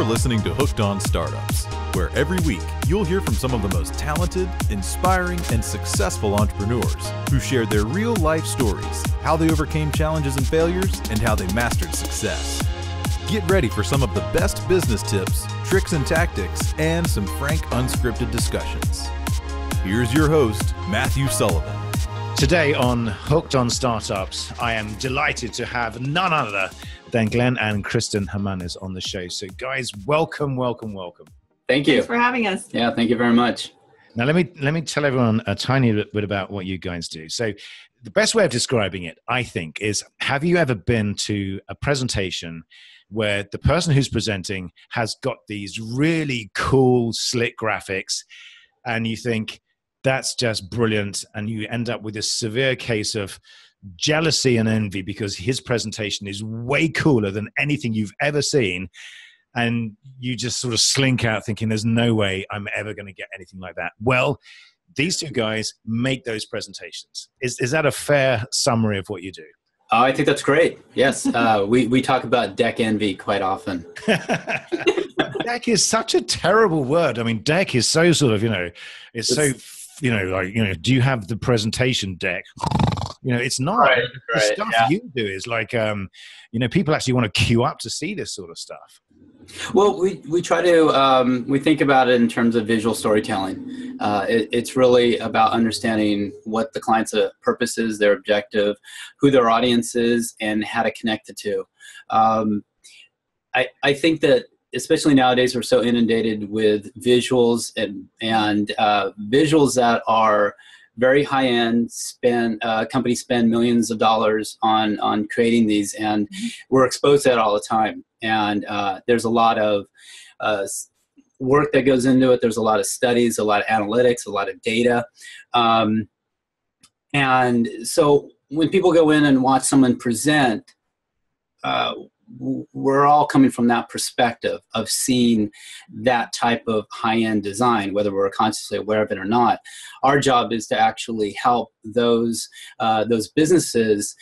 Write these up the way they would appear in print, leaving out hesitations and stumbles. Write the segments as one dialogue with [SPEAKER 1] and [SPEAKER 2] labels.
[SPEAKER 1] listening to Hooked on Startups, where every week you'll hear from some of the most talented, inspiring, and successful entrepreneurs who shared their real-life stories, how they overcame challenges and failures, and how they mastered success. Get ready for some of the best business tips, tricks and tactics, and some frank, unscripted discussions. Here's your host, Matthew Sullivan.
[SPEAKER 2] Today on Hooked on Startups, I am delighted to have none other than Glenn and Kristen Hemanes on the show. So guys, welcome.
[SPEAKER 3] Thank you.
[SPEAKER 4] Thanks for having us.
[SPEAKER 3] Yeah, thank you very much.
[SPEAKER 2] Now, let me tell everyone a tiny bit about what you guys do. So the best way of describing it, I think, is have you ever been to a presentation where the person who's presenting has got these really cool, slick graphics, and you think, that's just brilliant, and you end up with this severe case of jealousy and envy because his presentation is way cooler than anything you've ever seen, and you just sort of slink out thinking there's no way I'm ever going to get anything like that. Well, these two guys make those presentations. Is that a fair summary of what you do?
[SPEAKER 3] I think that's great. Yes, we talk about deck envy quite often.
[SPEAKER 2] Deck is such a terrible word. I mean, deck is so sort of, it's so, do you have the presentation deck? It's not.
[SPEAKER 3] Right,
[SPEAKER 2] the stuff you do is like, people actually want to queue up to see this sort of stuff.
[SPEAKER 3] Well, we try to, we think about it in terms of visual storytelling. It's really about understanding what the client's purpose is, their objective, who their audience is, and how to connect the two. I think that especially nowadays, we're so inundated with visuals and visuals that are very high end. Companies spend millions of dollars on creating these, and we're exposed to that all the time. And there's a lot of work that goes into it. There's a lot of studies, a lot of analytics, a lot of data. And so when people go in and watch someone present, we're all coming from that perspective of seeing that type of high-end design, whether we're consciously aware of it or not. Our job is to actually help those businesses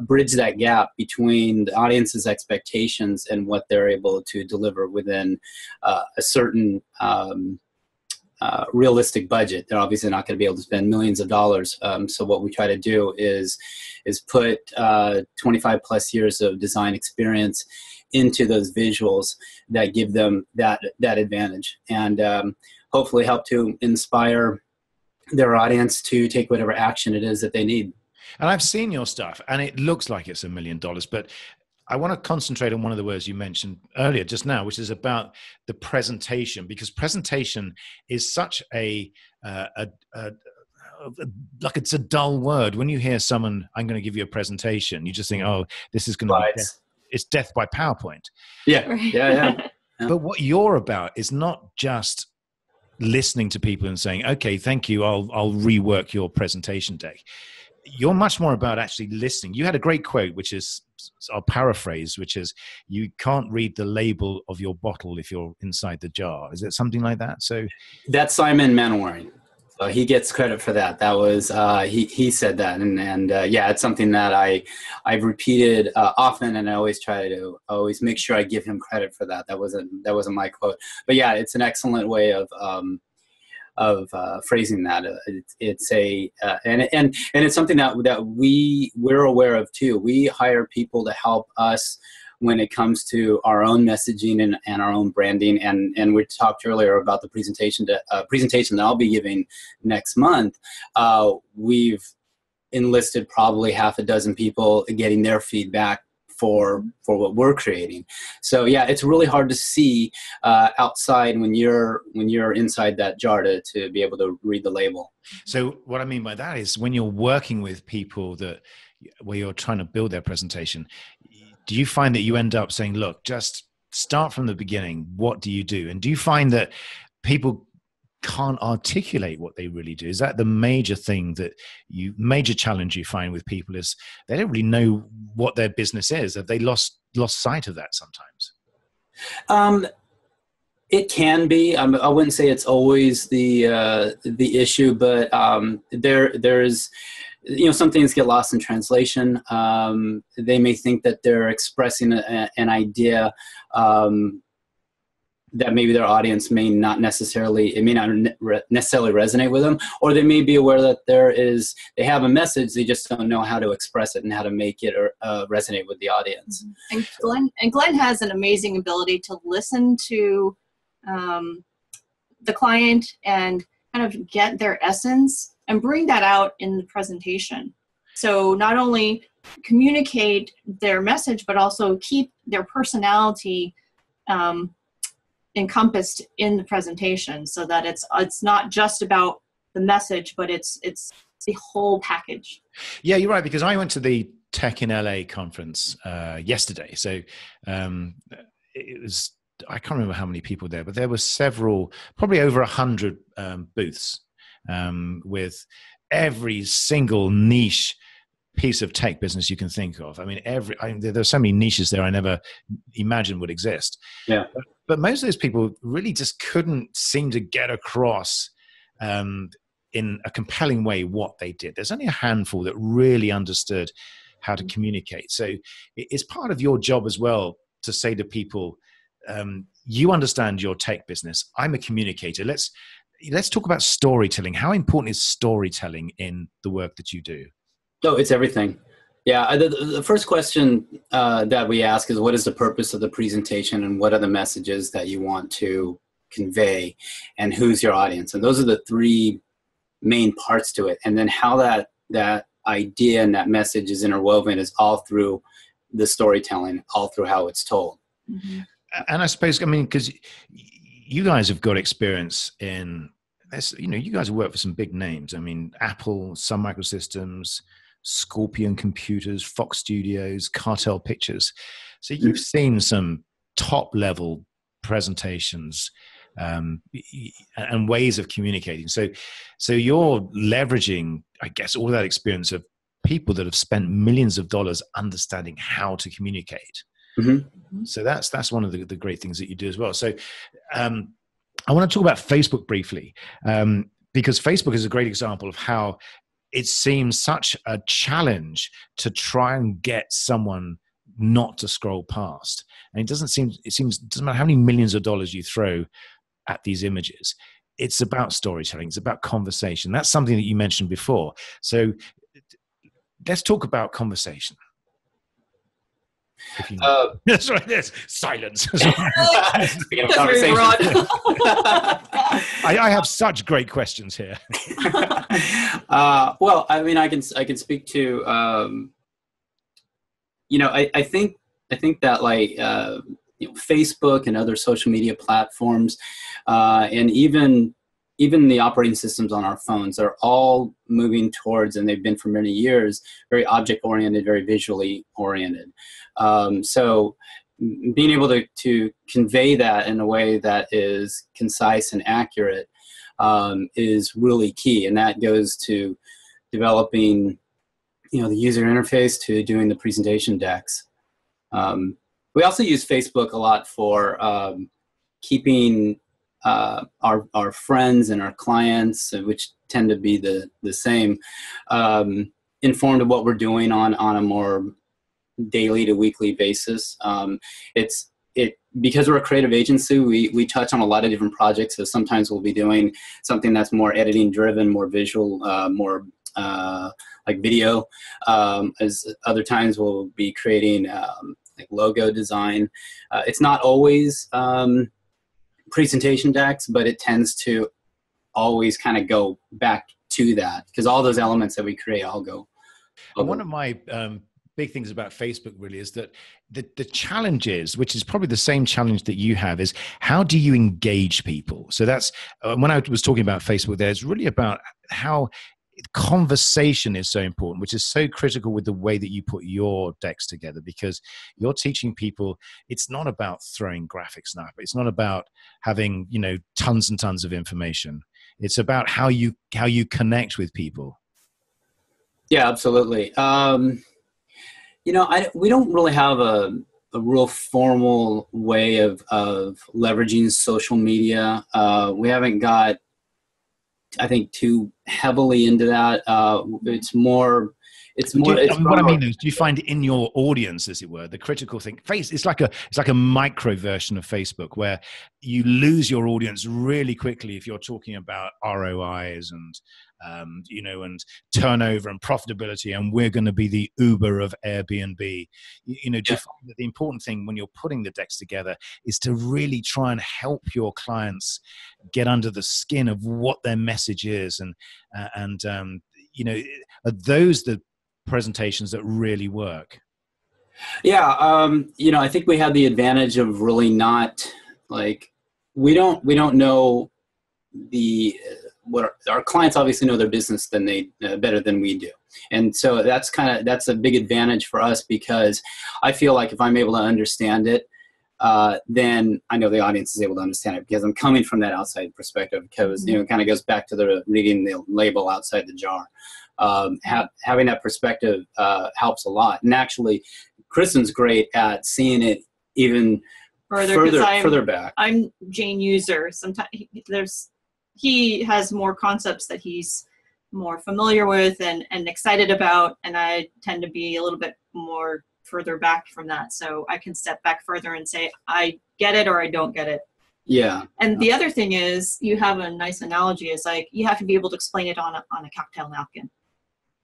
[SPEAKER 3] bridge that gap between the audience's expectations and what they're able to deliver within a certain realistic budget. They're obviously not going to be able to spend millions of dollars. So what we try to do is put 25 plus years of design experience into those visuals that give them that advantage, and hopefully help to inspire their audience to take whatever action it is that they need.
[SPEAKER 2] And I've seen your stuff, and it looks like it's $1 million, but I want to concentrate on one of the words you mentioned earlier just now, which is about the presentation, because presentation is such like it's a dull word. When you hear someone, I'm going to give you a presentation, you just think, oh, this is going to be death. It's death by PowerPoint.
[SPEAKER 3] Yeah.
[SPEAKER 2] But what you're about is not just listening to people and saying, okay, thank you, I'll rework your presentation deck. You're much more about actually listening. You had a great quote, which is, I'll paraphrase, which is, you can't read the label of your bottle if you're inside the jar. Is it something like that? So
[SPEAKER 3] that's Simon Manowaring. So he gets credit for that. That was, he said that. And yeah, it's something that I've repeated often, and I always try to make sure I give him credit for that. That wasn't my quote, but yeah, it's an excellent way of phrasing that. It's and it's something that we're aware of too. We hire people to help us when it comes to our own messaging and our own branding. And we talked earlier about the presentation that I'll be giving next month. We've enlisted probably half a dozen people getting their feedback for what we're creating. So yeah, it's really hard to see outside when you're inside that jar to be able to read the label.
[SPEAKER 2] So what I mean by that is, when you're working with people where you're trying to build their presentation, do you find that you end up saying, look, just start from the beginning. What do you do? And do you find that people can't articulate what they really do? Is that the major challenge you find with people, is they don't really know what their business is? Have they lost sight of that sometimes?
[SPEAKER 3] It can be. I wouldn't say it's always the issue, but there's some things get lost in translation. They may think that they're expressing an idea that maybe their audience may not necessarily, it may not necessarily resonate with them, or they may be aware that they have a message, they just don't know how to express it and how to make it or resonate with the audience.
[SPEAKER 4] And Glenn has an amazing ability to listen to the client and kind of get their essence and bring that out in the presentation. So not only communicate their message, but also keep their personality encompassed in the presentation, so that it's not just about the message, but it's the whole package.
[SPEAKER 2] Yeah, you're right, because I went to the Tech in LA conference yesterday. So it was, I can't remember how many people there, but there were several, probably over 100 booths with every single niche piece of tech business you can think of. I mean, there's so many niches there I never imagined would exist.
[SPEAKER 3] Yeah.
[SPEAKER 2] But most of those people really just couldn't seem to get across in a compelling way what they did. There's only a handful that really understood how to communicate. So it's part of your job as well to say to people, you understand your tech business. I'm a communicator. Let's talk about storytelling. How important is storytelling in the work that you do?
[SPEAKER 3] Oh, it's everything. Yeah, the first question that we ask is, what is the purpose of the presentation, and what are the messages that you want to convey, and who's your audience? And those are the three main parts to it. And then how that idea and that message is interwoven is all through the storytelling, all through how it's told.
[SPEAKER 4] Mm-hmm.
[SPEAKER 2] And I suppose, I mean, because you guys have got experience in this, you guys have worked for some big names. I mean, Apple, Sun Microsystems, Scorpion Computers, Fox Studios, Cartel Pictures. So you've seen some top level presentations and ways of communicating. So you're leveraging, I guess, all that experience of people that have spent millions of dollars understanding how to communicate.
[SPEAKER 3] Mm-hmm.
[SPEAKER 2] So that's one of the great things that you do as well. So I want to talk about Facebook briefly, because Facebook is a great example of how it seems such a challenge to try and get someone not to scroll past. And it doesn't matter how many millions of dollars you throw at these images. It's about storytelling. It's about conversation. That's something that you mentioned before. So let's talk about conversation. That's right. There's silence. I have such great questions here.
[SPEAKER 3] Well, I mean, I can speak to, I think that like, Facebook and other social media platforms, and even the operating systems on our phones are all moving towards, and they've been for many years, very object-oriented, very visually oriented. So being able to convey that in a way that is concise and accurate is really key. And that goes to developing, the user interface, to doing the presentation decks. We also use Facebook a lot for keeping our friends and our clients, which tend to be the same, informed of what we're doing on a more daily to weekly basis. Because we're a creative agency, we touch on a lot of different projects. So sometimes we'll be doing something that's more editing driven, more visual, more like video. As other times we'll be creating like logo design. It's not always presentation decks, but it tends to always kind of go back to that, because all those elements that we create all go.
[SPEAKER 2] One of my big things about Facebook really is that the challenge is, which is probably the same challenge that you have, is how do you engage people? So that's when I was talking about Facebook there, it's really about how conversation is so important, which is so critical with the way that you put your decks together, because you're teaching people it's not about throwing graphics up. It's not about having, tons and tons of information. It's about how you connect with people.
[SPEAKER 3] Yeah, absolutely. We don't really have a real formal way of leveraging social media. We haven't got, I think, too heavily into that. It's more.
[SPEAKER 2] What I mean is, do you find in your audience, as it were, the critical thing? It's like a micro version of Facebook where you lose your audience really quickly if you're talking about ROIs and and turnover and profitability, and we're going to be the Uber of Airbnb. Do you find that the important thing when you're putting the decks together is to really try and help your clients get under the skin of what their message is, and are those the presentations that really work?
[SPEAKER 3] Yeah, I think we have the advantage of really not we don't know our clients obviously know their business better than we do, and so that's a big advantage for us, because I feel like if I'm able to understand it, then I know the audience is able to understand it, because I'm coming from that outside perspective, because it kind of goes back to the reading the label outside the jar. Having that perspective helps a lot, and actually Kristen's great at seeing it even further back.
[SPEAKER 4] I'm Jane user. Sometimes he has more concepts that he's more familiar with and excited about, and I tend to be a little bit more further back from that, so I can step back further and say I get it or I don't get it.
[SPEAKER 3] Yeah.
[SPEAKER 4] And the other thing is, you have a nice analogy, is like you have to be able to explain it on a cocktail napkin.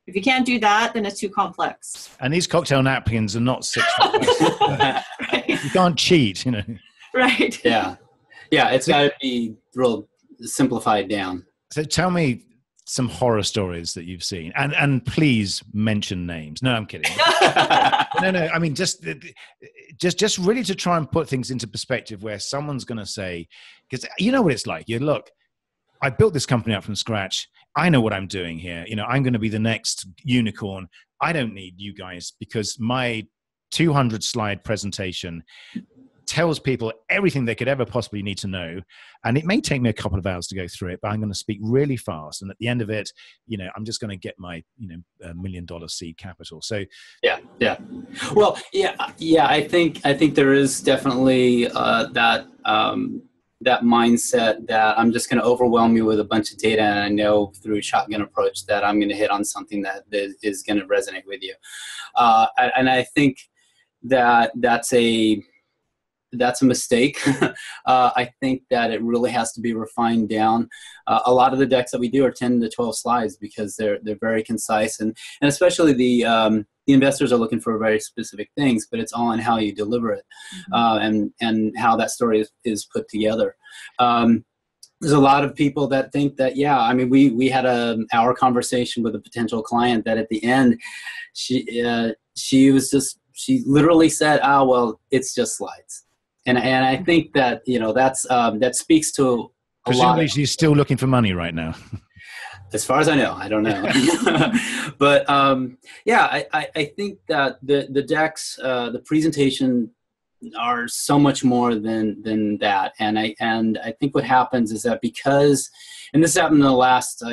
[SPEAKER 4] If you can't do that, then it's too complex.
[SPEAKER 2] And these cocktail napkins are not 6 foot. Right. You can't cheat,
[SPEAKER 4] Right.
[SPEAKER 3] Yeah. It's got to be real simplified down.
[SPEAKER 2] So tell me some horror stories that you've seen, and please mention names. No, I'm kidding. No. I mean, just really to try and put things into perspective, where someone's going to say, because you know what it's like. Look, I built this company up from scratch. I know what I'm doing here. I'm going to be the next unicorn. I don't need you guys, because my 200 slide presentation tells people everything they could ever possibly need to know. And it may take me a couple of hours to go through it, but I'm going to speak really fast. And at the end of it, I'm just going to get my, $1 million seed capital. So
[SPEAKER 3] yeah. Well, I think there is definitely that mindset that I'm just going to overwhelm you with a bunch of data, and I know through shotgun approach that I'm going to hit on something that is going to resonate with you. And I think that's a mistake. I think that it really has to be refined down. A lot of the decks that we do are 10 to 12 slides, because they're very concise, and especially the investors are looking for very specific things, but it's all on how you deliver it, and how that story is put together. There's a lot of people that think that, we had an hour conversation with a potential client that at the end, she literally said, well, it's just slides. And I think that, that speaks to a lot.
[SPEAKER 2] Presumably she's still looking for money right now.
[SPEAKER 3] As far as I know, I don't know. But I think that the decks, the presentation are so much more than that. And I think what happens is that because, and this happened in the last,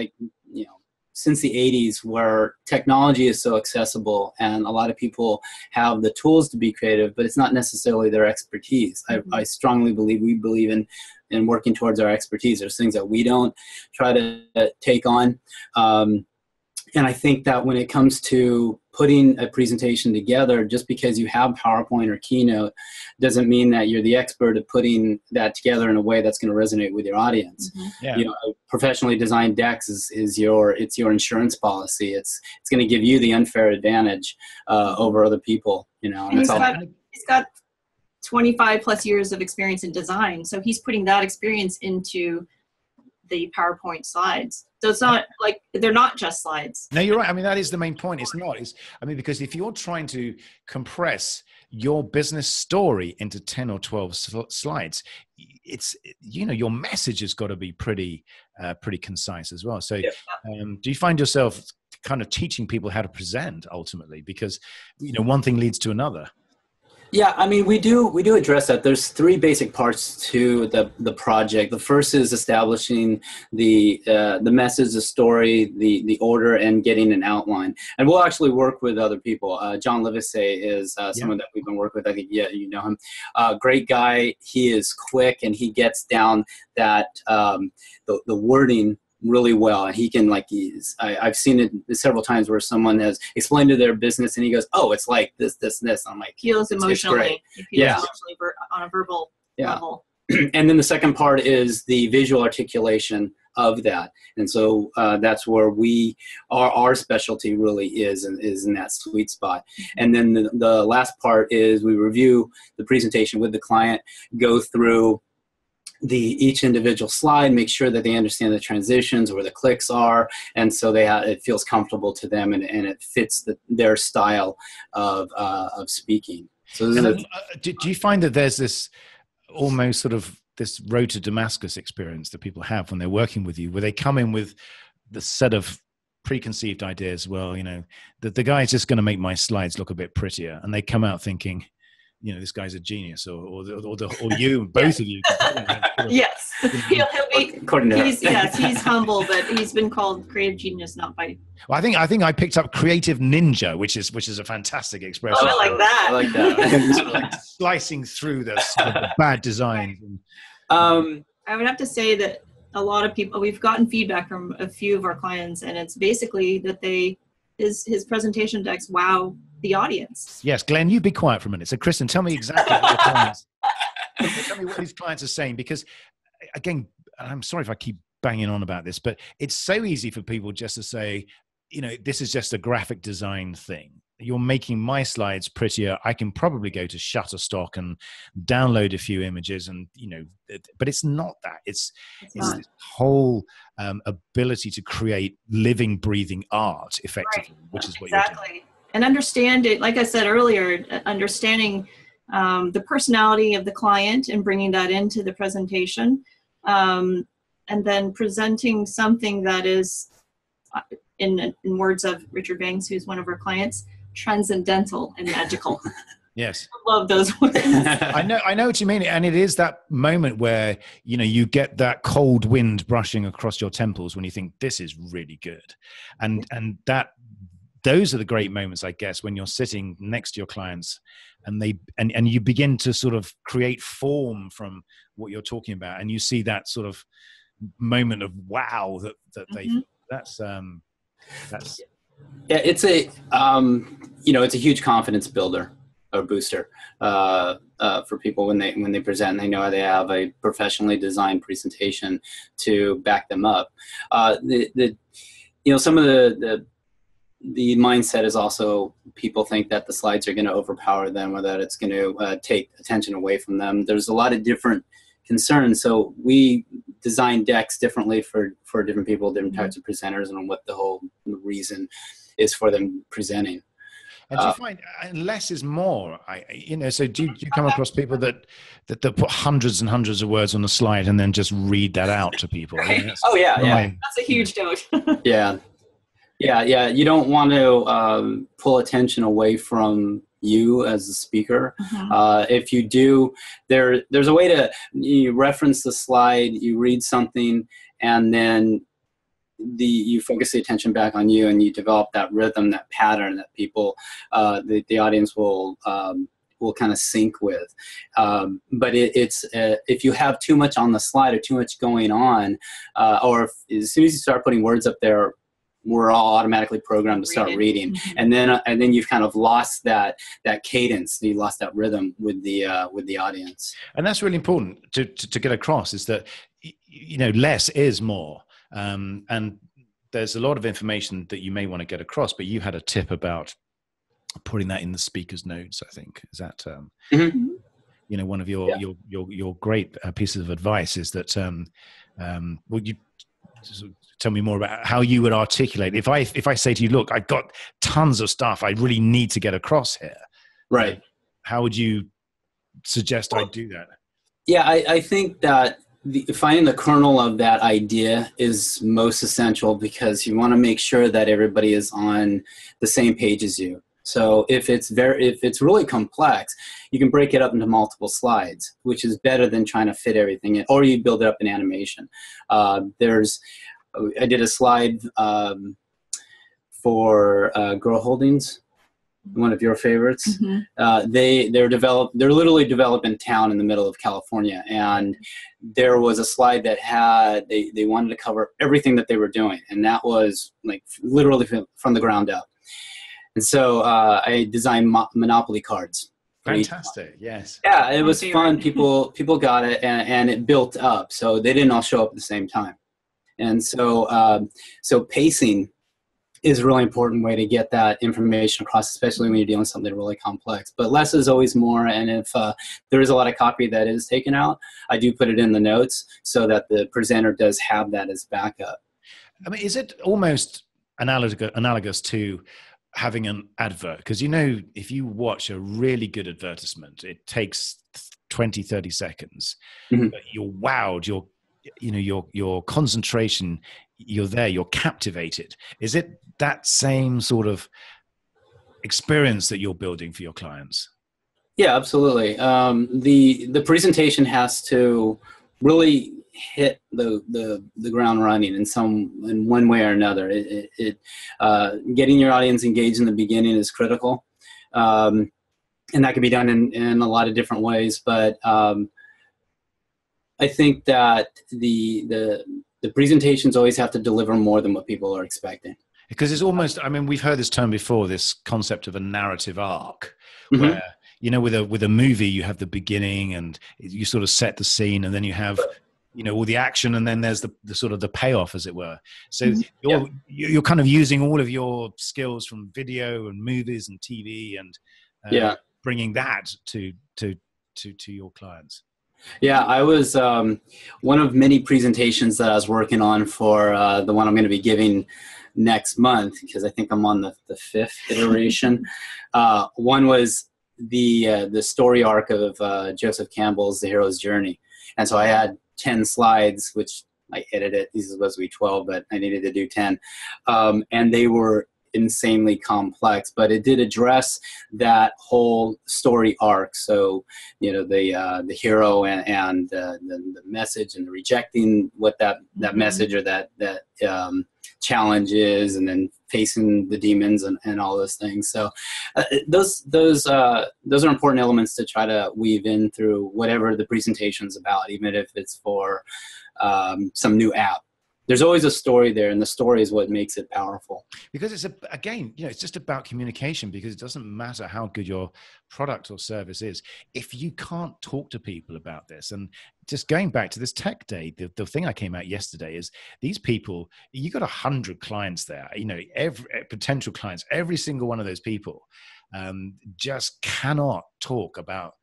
[SPEAKER 3] since the 80s, where technology is so accessible and a lot of people have the tools to be creative, but it's not necessarily their expertise. I strongly believe we believe in working towards our expertise. There's things that we don't try to take on. And I think that when it comes to putting a presentation together, just because you have PowerPoint or Keynote doesn't mean that you're the expert at putting that together in a way that's going to resonate with your audience.
[SPEAKER 2] Yeah.
[SPEAKER 3] Professionally designed decks is your insurance policy. It's going to give you the unfair advantage over other people. And
[SPEAKER 4] he's got 25 plus years of experience in design, so he's putting that experience into the PowerPoint slides. So it's not like they're not just slides.
[SPEAKER 2] No, you're right. I mean, that is the main point. It's not. Because if you're trying to compress your business story into 10 or 12 slides, it's, your message has got to be pretty concise as well. So do you find yourself kind of teaching people how to present ultimately? Because, one thing leads to another.
[SPEAKER 3] Yeah, we do address that. There's 3 basic parts to the project. The first is establishing the message, the story, the order, and getting an outline. And we'll actually work with other people. John Livesey is someone that we've been working with. I think you know him. Great guy. He is quick, and he gets down that the wording really well, and he can I've seen it several times where someone has explained to their business and he goes, oh, it's like this, this, and this. I'm like,
[SPEAKER 4] feels emotionally. It feels
[SPEAKER 3] Yeah.
[SPEAKER 4] emotionally on a verbal level.
[SPEAKER 3] And then the second part is the visual articulation of that. And so that's where our specialty really is in that sweet spot. And then the last part is we review the presentation with the client, go through each individual slide, make sure that they understand the transitions, where the clicks are, and so it feels comfortable to them, and it fits their style of speaking. So
[SPEAKER 2] do you find that there's this almost sort of this road to Damascus experience that people have when they're working with you, where they come in with the set of preconceived ideas? Well, the guy's just going to make my slides look a bit prettier, and they come out thinking, this guy's a genius, or you, both of you.
[SPEAKER 4] Yes, he'll be. He's humble, but he's been called creative genius, not by.
[SPEAKER 2] Well, I think I picked up creative ninja, which is a fantastic expression.
[SPEAKER 4] Oh, I like that.
[SPEAKER 3] I like that.
[SPEAKER 2] Sort of like slicing through the bad design.
[SPEAKER 4] I would have to say that a lot of people, we've gotten feedback from a few of our clients, and it's basically that his presentation decks wow the audience.
[SPEAKER 2] Yes, Glenn, you be quiet for a minute. So, Kristen, tell me exactly what your clients. Tell me what these clients are saying, because, again, I'm sorry if I keep banging on about this, but it's so easy for people just to say, this is just a graphic design thing. You're making my slides prettier. I can probably go to Shutterstock and download a few images, and but it's not that. It's this whole ability to create living, breathing art effectively,
[SPEAKER 4] right.
[SPEAKER 2] Which is what you're doing.
[SPEAKER 4] And understand it, like I said earlier, understanding the personality of the client and bringing that into the presentation, and then presenting something that is, in words of Richard Banks, who's one of our clients, transcendental and magical.
[SPEAKER 2] Yes.
[SPEAKER 4] I love those words.
[SPEAKER 2] I know what you mean. And it is that moment where, you get that cold wind brushing across your temples when you think this is really good. And those are the great moments, I guess, when you're sitting next to your clients and you begin to sort of create form from what you're talking about. And you see that sort of moment of wow that they, that's
[SPEAKER 3] it's a it's a huge confidence builder or booster for people when they present and they know they have a professionally designed presentation to back them up. Some of the mindset is also people think that the slides are going to overpower them, or that it's going to take attention away from them. There's a lot of different concerns. So we design decks differently for different people, different types of presenters, and what the whole reason is for them presenting.
[SPEAKER 2] And do you find less is more? So do you come across people that put hundreds and hundreds of words on the slide and then just read that out to people?
[SPEAKER 4] Right.
[SPEAKER 3] Oh yeah,
[SPEAKER 4] that's a huge dose.
[SPEAKER 3] Yeah. You don't want to pull attention away from you as a speaker. If you do, there's a way to you reference the slide, you read something, and then you focus the attention back on you, and you develop that rhythm, that pattern that people, the audience will kind of sync with. But it's if you have too much on the slide or too much going on, or as soon as you start putting words up there, we're all automatically programmed to start reading, and then you've kind of lost that cadence, you lost that rhythm with the audience.
[SPEAKER 2] And that's really important to get across, is that less is more. And there's a lot of information that you may want to get across, but you had a tip about putting that in the speaker's notes, I think. Is that one of your great pieces of advice is that would you tell me more about how you would articulate if I say to you, look, I've got tons of stuff I really need to get across here,
[SPEAKER 3] right?
[SPEAKER 2] How would you suggest I do that?
[SPEAKER 3] Yeah, I think that finding the kernel of that idea is most essential, because you want to make sure that everybody is on the same page as you. So if it's really complex, you can break it up into multiple slides, which is better than trying to fit everything in, or you build it up in animation.
[SPEAKER 2] Mm-hmm.
[SPEAKER 3] I did a slide for Grow Holdings, one of your favorites.
[SPEAKER 4] Mm-hmm.
[SPEAKER 3] They're literally developed in town in the middle of California, and there was a slide that had they wanted to cover everything that they were doing, and that was like literally from the ground up. And so I designed Monopoly cards.
[SPEAKER 2] Fantastic. Yes.
[SPEAKER 3] Yeah, it was fun. People got it, and it built up. So they didn't all show up at the same time. And so so pacing is a really important way to get that information across, especially when you're dealing with something really complex. But less is always more, and if there is a lot of copy that is taken out, I do put it in the notes so that the presenter does have that as backup.
[SPEAKER 2] I mean, is it almost analogous to having an advert? Because, if you watch a really good advertisement, it takes 20, 30 seconds.
[SPEAKER 3] Mm-hmm.
[SPEAKER 2] But you're wowed, your concentration, you're there, you're captivated. Is it that same sort of experience that you're building for your clients? Yeah,
[SPEAKER 3] absolutely. The presentation has to really hit the ground running in one way or another. Getting your audience engaged in the beginning is critical, and that can be done in a lot of different ways. But I think that the presentations always have to deliver more than what people are expecting.
[SPEAKER 2] Because it's almost, we've heard this term before, this concept of a narrative arc,
[SPEAKER 3] mm-hmm.
[SPEAKER 2] where, with a movie, you have the beginning and you sort of set the scene, and then you have, all the action, and then there's the sort of the payoff, as it were. So
[SPEAKER 3] mm-hmm.
[SPEAKER 2] you're kind of using all of your skills from video and movies and TV and bringing that to your clients.
[SPEAKER 3] Yeah, I was one of many presentations that I was working on for the one I'm going to be giving next month, because I think I'm on the fifth iteration. One was the story arc of Joseph Campbell's The Hero's Journey. And so I had 10 slides, which I edited. These are supposed to be 12, but I needed to do 10. And they were insanely complex, but it did address that whole story arc. So, the hero and the message, and the rejecting what that message or that challenge is, and then facing the demons and all those things. So those are important elements to try to weave in through whatever the presentation's about, even if it's for some new app. There's always a story there, and the story is what makes it powerful.
[SPEAKER 2] Because it's just about communication, because it doesn't matter how good your product or service is. If you can't talk to people about this, and just going back to this tech day, the thing I came out yesterday is these people, you got 100 clients there, every potential clients, every single one of those people just cannot talk about.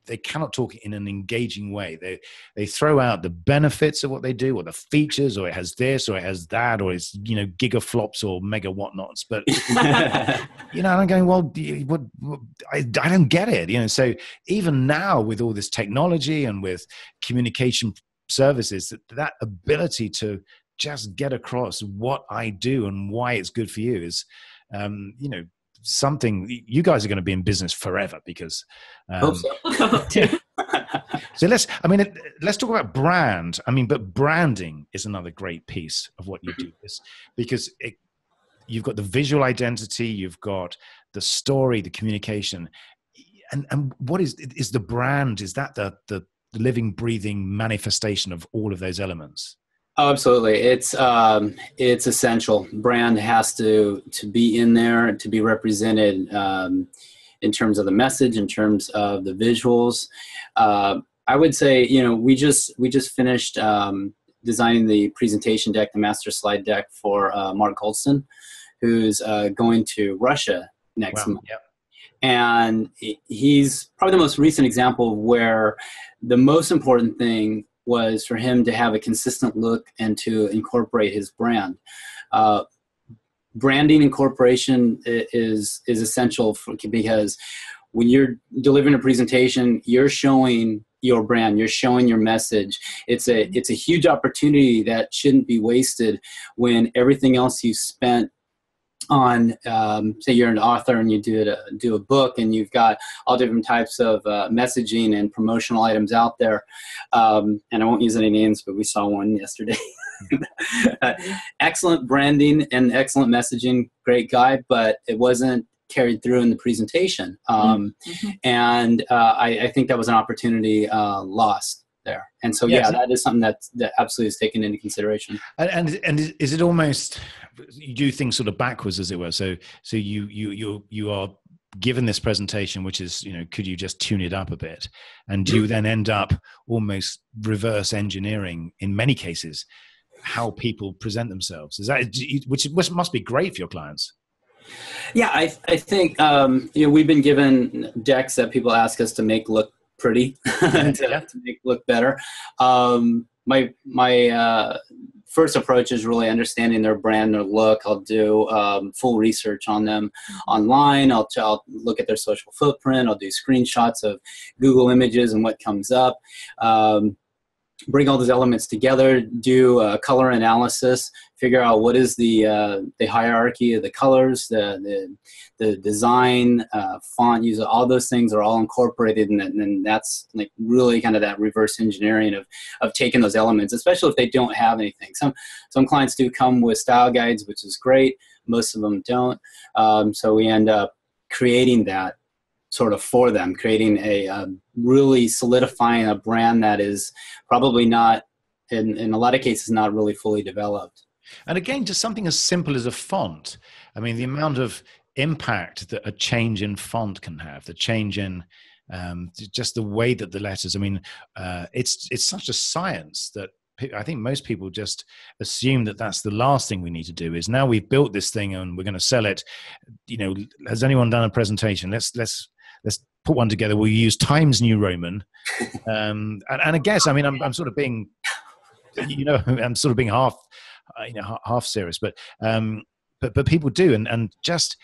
[SPEAKER 2] They cannot talk in an engaging way. They throw out the benefits of what they do, or the features, or it has this, or it has that, or it's gigaflops or mega whatnots. But I'm going, well, I don't get it. So even now, with all this technology and with communication services, that ability to just get across what I do and why it's good for you is, something you guys are going to be in business forever, because
[SPEAKER 3] hope so.
[SPEAKER 2] So let's talk about brand. But branding is another great piece of what you do, because you've got the visual identity, you've got the story, the communication, and what is the brand? Is that the living, breathing manifestation of all of those elements?
[SPEAKER 3] Oh, absolutely. It's essential. Brand has to be in there, to be represented in terms of the message, in terms of the visuals. I would say, we just finished designing the presentation deck, the master slide deck for Mark Goldston, who's going to Russia next month.
[SPEAKER 2] Yep.
[SPEAKER 3] And he's probably the most recent example of where the most important thing was for him to have a consistent look and to incorporate his brand. Branding incorporation is essential because when you're delivering a presentation, you're showing your brand, you're showing your message. It's a huge opportunity that shouldn't be wasted when everything else you spent on, say you're an author and you do a book, and you've got all different types of messaging and promotional items out there. And I won't use any names, but we saw one yesterday. Excellent branding and excellent messaging, great guy, but it wasn't carried through in the presentation. And I think that was an opportunity lost there. And so,
[SPEAKER 2] Yes.
[SPEAKER 3] that is something that absolutely is taken into consideration.
[SPEAKER 2] And is it almost, you do things sort of backwards, as it were? So you are given this presentation, which is, could you just tune it up a bit? And you then end up almost reverse engineering, in many cases, how people present themselves. Is that, which must be great for your clients?
[SPEAKER 3] Yeah, I think, we've been given decks that people ask us to make look pretty, to make look better. My first approach is really understanding their brand, their look. I'll do full research on them online. I'll look at their social footprint. I'll do screenshots of Google images and what comes up. Bring all those elements together, do a color analysis, figure out what is the hierarchy of the colors, the design, font use, all those things are all incorporated, and then that's like really kind of that reverse engineering of taking those elements, especially if they don't have anything. Some clients do come with style guides, which is great. Most of them don't. So we end up creating that sort of for them, creating a really solidifying a brand that is probably not, in a lot of cases, not really fully developed.
[SPEAKER 2] And again, just something as simple as a font. I mean, the amount of impact that a change in font can have, the change in just the way that the letters, I mean, it's such a science that I think most people just assume that that's the last thing we need to do. Is now we've built this thing and we're going to sell it. Has anyone done a presentation? Let's put one together. We'll use Times New Roman. And I guess, I mean, I'm sort of being, I'm sort of being half serious, but people do. And just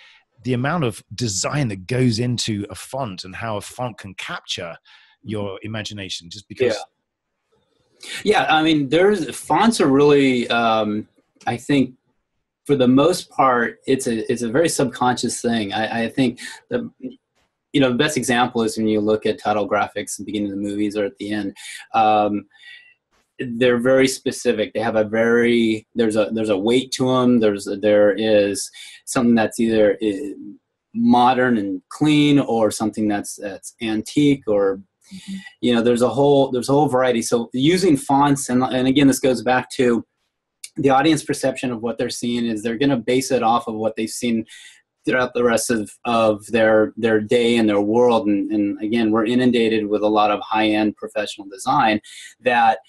[SPEAKER 2] the amount of design that goes into a font and how a font can capture your imagination just because.
[SPEAKER 3] Yeah. I mean, fonts are really, I think, for the most part, it's a very subconscious thing. I think the best example is when you look at title graphics at the beginning of the movies or at the end. They're very specific. They have there's a weight to them. There is something that's either modern and clean, or something that's antique, or there's a whole variety. So using fonts, and again, this goes back to the audience perception of what they're seeing, is they're going to base it off of what they've seen throughout the rest of their day and their world. And again, we're inundated with a lot of high-end professional design that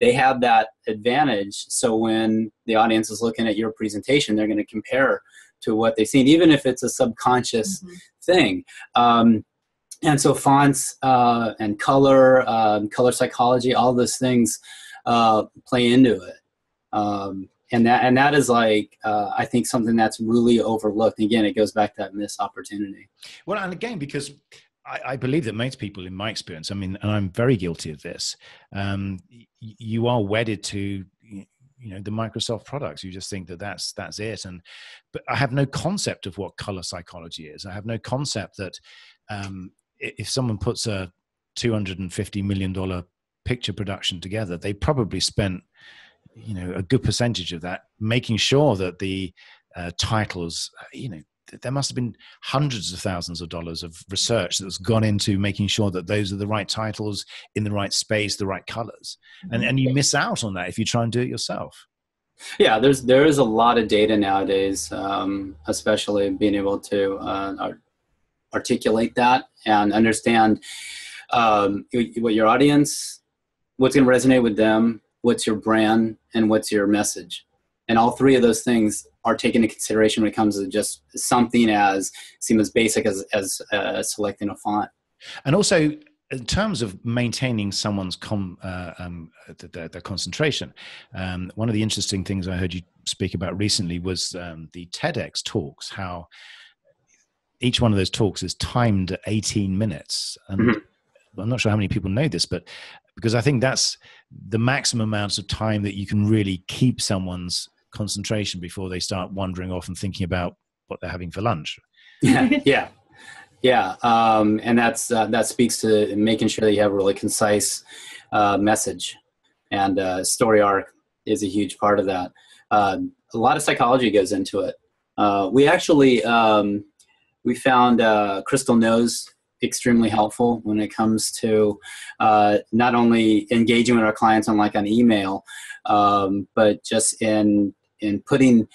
[SPEAKER 3] they have that advantage. So when the audience is looking at your presentation, they're going to compare to what they've seen, even if it's a subconscious thing. And so fonts and color psychology, all those things play into it. And that is like, I think, something that's really overlooked. Again, it goes back to that missed opportunity.
[SPEAKER 2] Well, and again, because I believe that most people, in my experience, I mean, and I'm very guilty of this, you are wedded to, the Microsoft products. You just think that that's it. But I have no concept of what color psychology is. I have no concept that if someone puts a $250 million picture production together, they probably spent a good percentage of that making sure that the titles, there must have been hundreds of thousands of dollars of research that's gone into making sure that those are the right titles in the right space, the right colors. And you miss out on that if you try and do it yourself.
[SPEAKER 3] Yeah, there is a lot of data nowadays, especially being able to articulate that and understand what your audience, what's going to resonate with them, what's your brand, and what's your message. And all three of those things are taken into consideration when it comes to just something as basic as selecting a font.
[SPEAKER 2] And also, in terms of maintaining someone's their concentration, one of the interesting things I heard you speak about recently was the TEDx talks, how each one of those talks is timed at 18 minutes. And I'm not sure how many people know this, but because I think that's the maximum amount of time that you can really keep someone's concentration before they start wandering off and thinking about what they're having for lunch.
[SPEAKER 3] Yeah. And that speaks to making sure that you have a really concise message, and story arc is a huge part of that. A lot of psychology goes into it. We actually We found Crystal Knows extremely helpful when it comes to not only engaging with our clients on email, but just in putting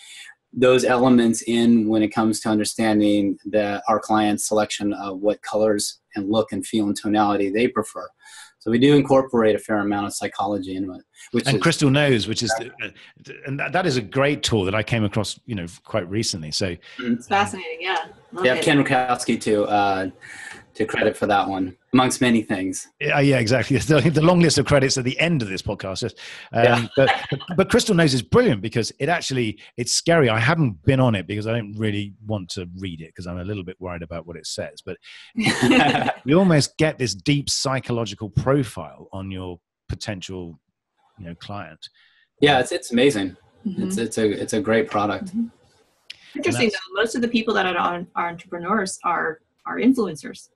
[SPEAKER 3] those elements in when it comes to understanding our client's selection of what colors and look and feel and tonality they prefer. So we do incorporate a fair amount of psychology into it.
[SPEAKER 2] And Crystal Knows, which is, and that is a great tool that I came across, quite recently. So
[SPEAKER 4] it's fascinating. Yeah.
[SPEAKER 3] Yeah, Ken Rakowski to credit for that one, amongst many things.
[SPEAKER 2] Yeah, exactly. The long list of credits at the end of this podcast. But Crystal Knows is brilliant because it's scary. I haven't been on it because I don't really want to read it because I'm a little bit worried about what it says. But you almost get this deep psychological profile on your potential, client.
[SPEAKER 3] Yeah, it's amazing.
[SPEAKER 4] Mm-hmm.
[SPEAKER 3] It's a great product.
[SPEAKER 4] Mm-hmm. Interesting though, most of the people that are entrepreneurs are influencers.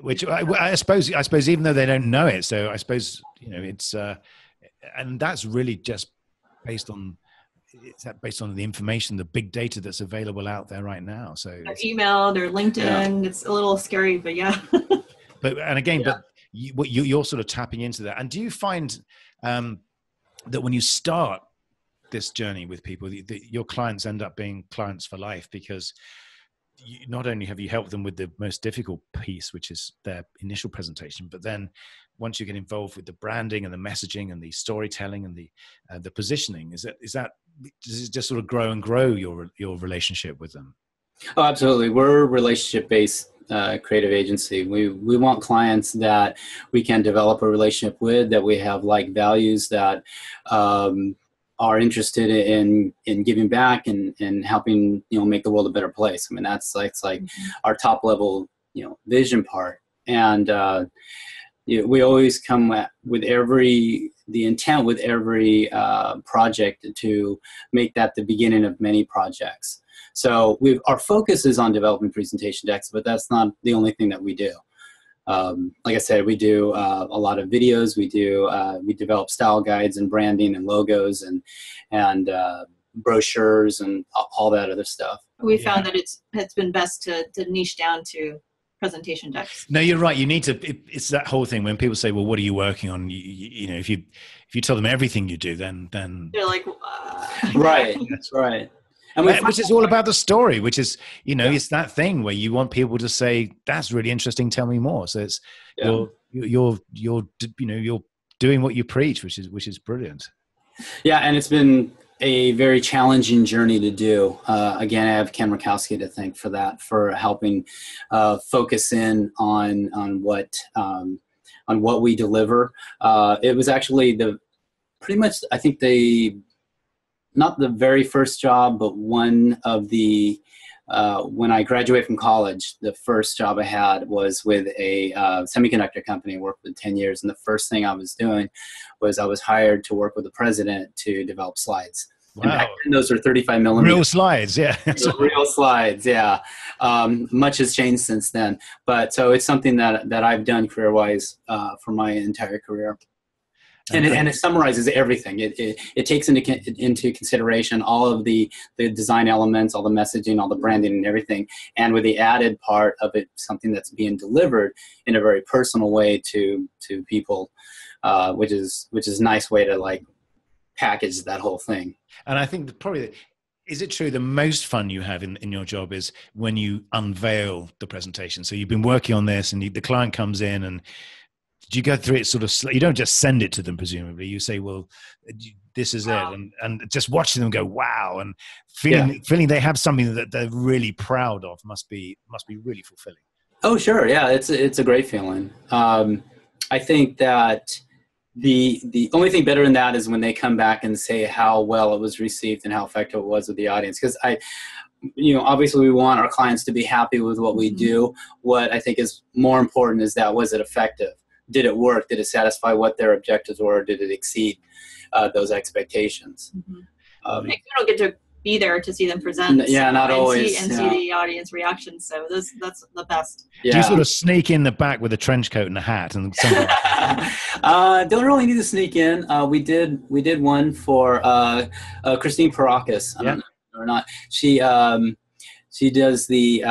[SPEAKER 2] Which I suppose even though they don't know it, so I suppose it's and that's really just based on the information, the big data that's available out there right now. So
[SPEAKER 4] their email, their LinkedIn, it's a little scary, but yeah.
[SPEAKER 2] But you're sort of tapping into that. And do you find that when you start this journey with people, your clients end up being clients for life because not only have you helped them with the most difficult piece, which is their initial presentation, but then once you get involved with the branding and the messaging and the storytelling and the positioning, does it just sort of grow and grow your relationship with them?
[SPEAKER 3] Oh, absolutely. We're a relationship-based creative agency. We want clients that we can develop a relationship with, that we have values, that are interested in giving back and helping make the world a better place. I mean, that's our top level vision part. And we always come with the intent with every project to make that the beginning of many projects. So our focus is on developing presentation decks, but that's not the only thing that we do. Like I said, we do a lot of videos. We develop style guides and branding and logos and brochures and all that other stuff.
[SPEAKER 4] We found that it's been best to niche down to presentation decks.
[SPEAKER 2] No, you're right. You need to. It's that whole thing when people say, "Well, what are you working on?" If you tell them everything you do, then
[SPEAKER 4] they're like,
[SPEAKER 3] right, that's right.
[SPEAKER 2] And which is all about the story, which is, it's that thing where you want people to say, "That's really interesting. Tell me more." So it's you're doing what you preach, which is brilliant.
[SPEAKER 3] Yeah, and it's been a very challenging journey to do. Again, I have Ken Rakowski to thank for that, for helping focus in on what we deliver. It was actually not the very first job, but one of the, when I graduated from college, the first job I had was with a semiconductor company. I worked for 10 years. And the first thing I was doing was I was hired to work with the president to develop slides.
[SPEAKER 2] Wow.
[SPEAKER 3] And back then, those were 35 millimeter.
[SPEAKER 2] Real slides, yeah.
[SPEAKER 3] Real slides, yeah. Much has changed since then. But so it's something that I've done career-wise for my entire career. And it summarizes everything. It takes into consideration all of the design elements, all the messaging, all the branding and everything. And with the added part of it, something that's being delivered in a very personal way to people, which is a nice way to package that whole thing.
[SPEAKER 2] And I think is it true the most fun you have in your job is when you unveil the presentation? So you've been working on this and the client comes in and do you go through it sort of, you don't just send it to them, presumably. You say, well, this is it. And just watching them go, wow. And feeling they have something that they're really proud of must be really fulfilling.
[SPEAKER 3] Oh, sure. Yeah, it's a great feeling. I think that the only thing better than that is when they come back and say how well it was received and how effective it was with the audience. Because obviously we want our clients to be happy with what we do. What I think is more important is was it effective? Did it work? Did it satisfy what their objectives were? Did it exceed those expectations?
[SPEAKER 4] Mm-hmm. You don't get to be there to see them present.
[SPEAKER 3] Yeah, not always.
[SPEAKER 4] See the audience reactions. So that's the best.
[SPEAKER 2] Yeah. Do you sort of sneak in the back with a trench coat and a hat and something?
[SPEAKER 3] Don't really need to sneak in. We did one for Christine Parakis. I don't know or not. She does the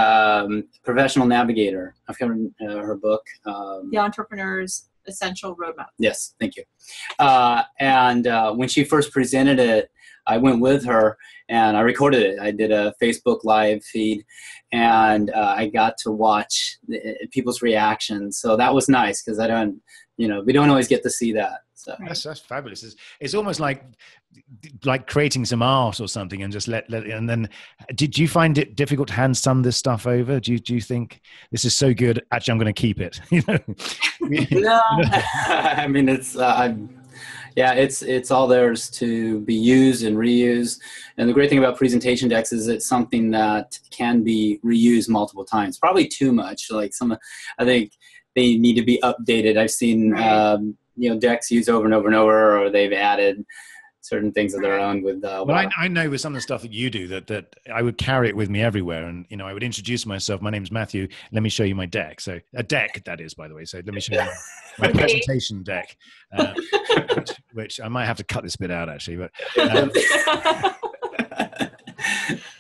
[SPEAKER 3] Professional Navigator. I've got her book.
[SPEAKER 4] The Entrepreneur's Essential Roadmap.
[SPEAKER 3] Yes, thank you. And when she first presented it, I went with her and I recorded it. I did a Facebook Live feed, and I got to watch people's reactions. So that was nice because we don't always get to see that. So
[SPEAKER 2] that's fabulous. It's almost like creating some art or something, and just let. And then, did you find it difficult to hand some of this stuff over? Do you think this is so good? Actually, I'm going to keep it.
[SPEAKER 3] No, I mean it's all theirs to be used and reused. And the great thing about presentation decks is it's something that can be reused multiple times. Probably too much. Like I think they need to be updated. I've seen decks used over and over and over, or they've added certain things of their own with
[SPEAKER 2] I know with some of the stuff that you do that I would carry it with me everywhere, and I would introduce myself. My name's Matthew. Let me show you my deck. So a deck, that is, by the way. So let me show you my presentation deck, which I might have to cut this bit out actually, but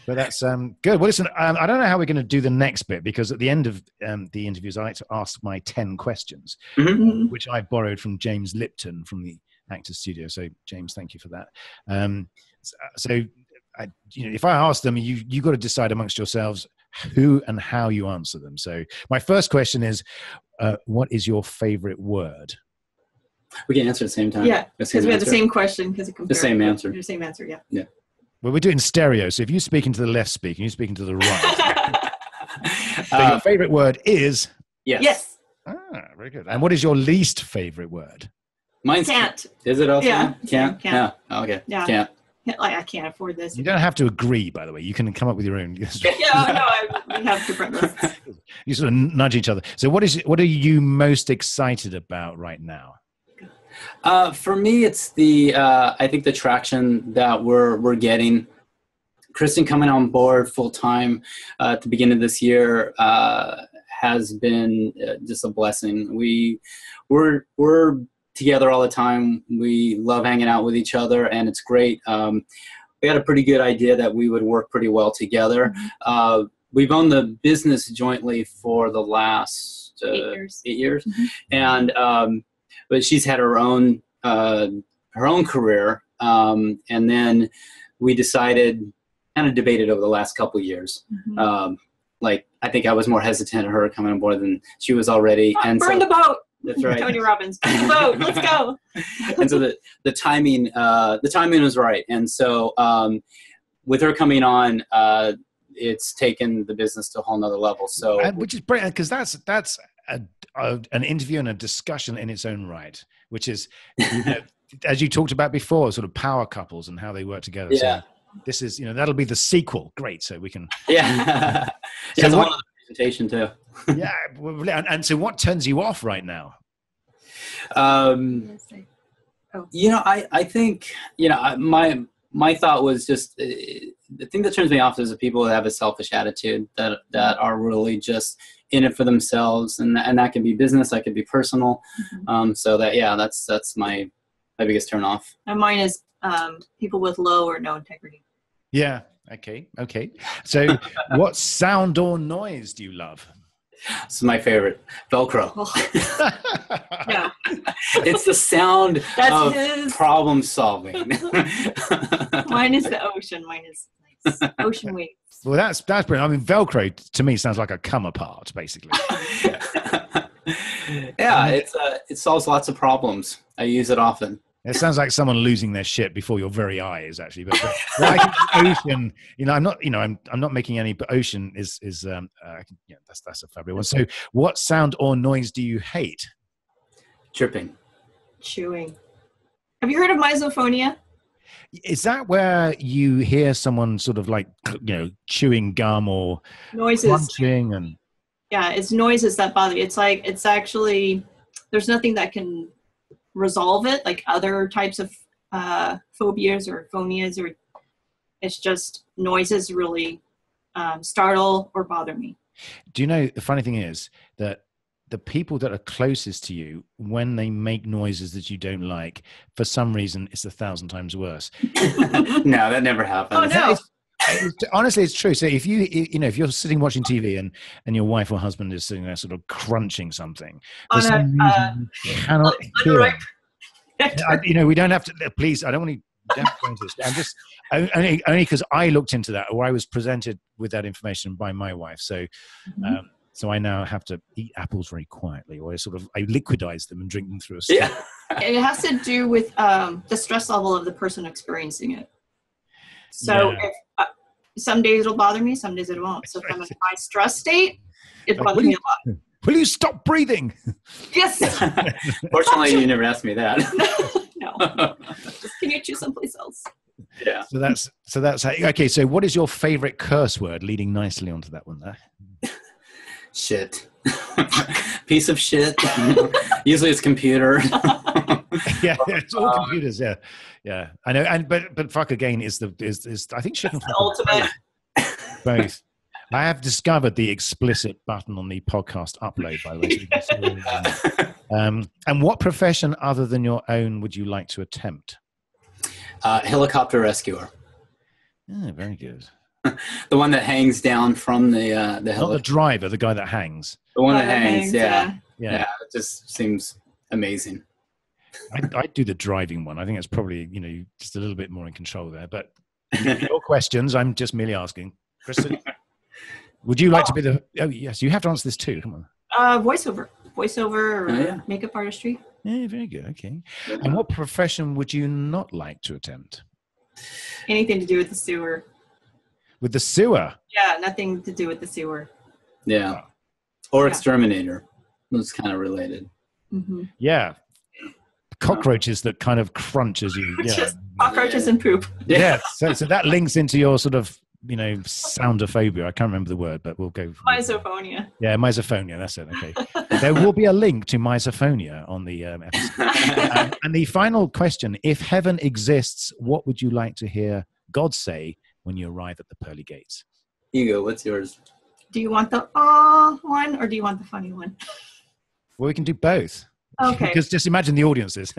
[SPEAKER 2] but that's good. Well, listen, I don't know how we're going to do the next bit, because at the end of the interviews, I like to ask my 10 questions, which I borrowed from James Lipton from the Actors Studio. So James, thank you for that. If I ask them, you got to decide amongst yourselves who and how you answer them. So my first question is, what is your favorite word?
[SPEAKER 3] We can answer at the same time.
[SPEAKER 4] Yeah, because we have the same question, because it compares
[SPEAKER 3] the same answer.
[SPEAKER 4] The same answer, yeah.
[SPEAKER 3] Yeah.
[SPEAKER 2] Well, we're doing stereo, so if you're speaking to the left speaker, you're speaking to the right. So your favorite word is?
[SPEAKER 3] Yes.
[SPEAKER 2] Ah, very good. And what is your least favorite word?
[SPEAKER 3] Mine's
[SPEAKER 4] can't.
[SPEAKER 3] Is it also?
[SPEAKER 4] Yeah.
[SPEAKER 3] Can't?
[SPEAKER 4] Can't.
[SPEAKER 3] Oh, okay.
[SPEAKER 4] Yeah.
[SPEAKER 3] Can't.
[SPEAKER 4] I can't afford this.
[SPEAKER 2] You don't have to agree, by the way. You can come up with your own.
[SPEAKER 4] We have different lists.
[SPEAKER 2] You sort of nudge each other. So what are you most excited about right now?
[SPEAKER 3] For me, it's I think the traction that we're getting. Kristen coming on board full time at the beginning of this year has been just a blessing. We're together all the time. We love hanging out with each other, and it's great. We had a pretty good idea that we would work pretty well together. We've owned the business jointly for the last 8 years, and but she's had her own career, and then we decided, kind of debated over the last couple of years. I think I was more hesitant of her coming on board than she was already.
[SPEAKER 4] And burn the boat.
[SPEAKER 3] That's right.
[SPEAKER 4] Tony Robbins, burn the boat. Let's go.
[SPEAKER 3] And so the timing was right. And so with her coming on, it's taken the business to a whole nother level. So
[SPEAKER 2] which is brilliant, because that's an interview and a discussion in its own right, which is, as you talked about before, sort of power couples and how they work together.
[SPEAKER 3] Yeah.
[SPEAKER 2] So this is, that'll be the sequel. Great. So we can.
[SPEAKER 3] Yeah. So it's one of the presentation too.
[SPEAKER 2] Yeah. And so what turns you off right now?
[SPEAKER 3] I think, my thought was just the thing that turns me off is the people that have a selfish attitude that are really just in it for themselves, and that can be business, that can be personal. That's my biggest turn off.
[SPEAKER 4] And mine is people with low or no integrity.
[SPEAKER 2] Yeah. Okay. So what sound or noise do you love?
[SPEAKER 3] This is my favorite. Velcro.
[SPEAKER 4] Yeah.
[SPEAKER 3] It's the sound of problem solving.
[SPEAKER 4] Mine is the ocean. Mine is nice. Ocean waves.
[SPEAKER 2] Well, that's brilliant. I mean, Velcro to me sounds like a come apart, basically.
[SPEAKER 3] Yeah, it solves lots of problems. I use it often.
[SPEAKER 2] It sounds like someone losing their shit before your very eyes, actually. But ocean, I'm not making any. But ocean is that's a fabulous one. So, what sound or noise do you hate?
[SPEAKER 3] Chirping.
[SPEAKER 4] Chewing. Have you heard of misophonia?
[SPEAKER 2] Is that where you hear someone sort of like chewing gum or
[SPEAKER 4] noises,
[SPEAKER 2] crunching and?
[SPEAKER 4] Yeah, it's noises that bother you. It's actually there's nothing that can resolve it, like other types of phobias or phonias, or it's just noises really startle or bother me.
[SPEAKER 2] Do you know, the funny thing is that the people that are closest to you, when they make noises that you don't like, for some reason it's 1,000 times worse.
[SPEAKER 3] No, that never happens.
[SPEAKER 4] Oh no.
[SPEAKER 2] Honestly, it's true. So if if you're sitting watching TV and your wife or husband is sitting there sort of crunching something, for some reason you cannot hear. We don't have to. Please, I don't want to. Don't go into this. I'm just only because I looked into that, or I was presented with that information by my wife. So, so I now have to eat apples very quietly, or I liquidize them and drink them through a straw.
[SPEAKER 4] Yeah. It has to do with the stress level of the person experiencing it. So if, some days it'll bother me, some days it won't. So if I'm in a high stress state, it bothers me a lot.
[SPEAKER 2] Will you stop breathing?
[SPEAKER 4] Yes.
[SPEAKER 3] Fortunately, you never asked me that.
[SPEAKER 4] No. Just, can you choose someplace else?
[SPEAKER 3] Yeah.
[SPEAKER 2] So that's how, okay. So what is your favorite curse word? Leading nicely onto that one there.
[SPEAKER 3] Shit. Piece of shit. Usually it's computer.
[SPEAKER 2] Yeah, it's all computers. Yeah. I know. But fuck again is I think shit and fuck
[SPEAKER 4] the ultimate.
[SPEAKER 2] Both. I have discovered the explicit button on the podcast upload, by the way. And what profession other than your own would you like to attempt?
[SPEAKER 3] Helicopter rescuer.
[SPEAKER 2] Yeah, very good.
[SPEAKER 3] The one that hangs down from the helicopter.
[SPEAKER 2] Not the driver, the guy that hangs.
[SPEAKER 3] The one that hangs, yeah.
[SPEAKER 2] Yeah.
[SPEAKER 3] It just seems amazing.
[SPEAKER 2] I'd do the driving one. I think it's probably, just a little bit more in control there. But your questions, I'm just merely asking. Kristen, would you like to be the... Oh, yes, you have to answer this too. Come on.
[SPEAKER 4] Voiceover or makeup artistry.
[SPEAKER 2] Yeah, very good. Okay. And what profession would you not like to attempt?
[SPEAKER 4] Anything to do with the sewer.
[SPEAKER 2] With the sewer?
[SPEAKER 4] Yeah, nothing to do with the sewer.
[SPEAKER 3] Yeah. Or exterminator. It's kind of related.
[SPEAKER 4] Mm-hmm.
[SPEAKER 2] Yeah. Cockroaches that kind of crunch as you... Yeah.
[SPEAKER 4] Just cockroaches and poop.
[SPEAKER 2] Yeah. So that links into your sort of, soundophobia. I can't remember the word, but we'll go...
[SPEAKER 4] Misophonia.
[SPEAKER 2] Yeah, misophonia. That's it. Okay. There will be a link to misophonia on the episode. And the final question, if heaven exists, what would you like to hear God say when you arrive at the pearly gates?
[SPEAKER 3] Hugo, what's yours?
[SPEAKER 4] Do you want the one or do you want the funny one?
[SPEAKER 2] Well, we can do both.
[SPEAKER 4] Okay.
[SPEAKER 2] Because just imagine the audiences.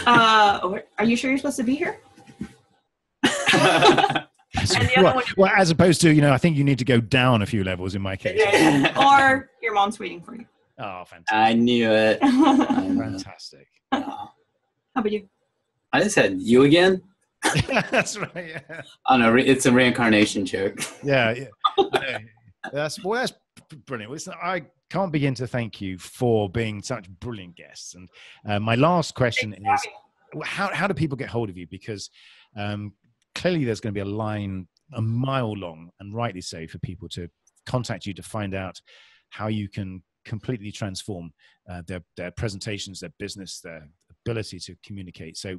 [SPEAKER 4] Are you sure you're supposed to be here?
[SPEAKER 2] Well, as opposed to, I think you need to go down a few levels in my case.
[SPEAKER 4] Or your mom's waiting for you.
[SPEAKER 2] Oh, fantastic.
[SPEAKER 3] I knew it.
[SPEAKER 2] Fantastic.
[SPEAKER 4] How about you?
[SPEAKER 3] I just said you again?
[SPEAKER 2] That's right, yeah.
[SPEAKER 3] Oh, no, it's a reincarnation joke.
[SPEAKER 2] Yeah. That's brilliant. Listen, I can't begin to thank you for being such brilliant guests. And my last question is, how do people get hold of you? Because clearly there's going to be a line a mile long, and rightly so, for people to contact you to find out how you can completely transform their presentations, their business, their ability to communicate. So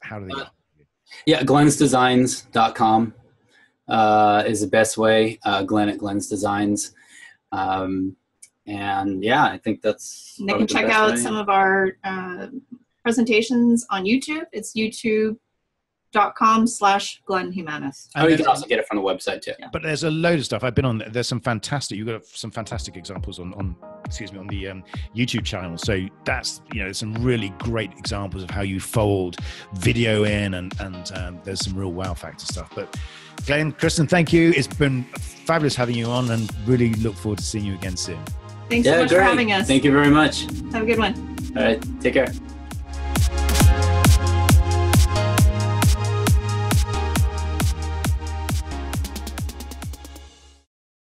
[SPEAKER 2] how do they get hold of you?
[SPEAKER 3] Yeah, glensdesigns.com is the best way. Glenn at Glenn's Designs. And yeah, I think that's...
[SPEAKER 4] And they can check out some of our presentations on YouTube. It's youtube.com/Glenn Hemanes.
[SPEAKER 3] Oh, you can also get it from the website too.
[SPEAKER 2] Yeah. But there's a load of stuff. I've been on. There's some fantastic. You've got some fantastic examples on the YouTube channel. So that's some really great examples of how you fold video in, and there's some real wow factor stuff. But Glenn, Kristen, thank you. It's been fabulous having you on, and really look forward to seeing you again soon.
[SPEAKER 4] Thanks so much for having us.
[SPEAKER 3] Thank you very much.
[SPEAKER 4] Have a good one.
[SPEAKER 3] All right, take care.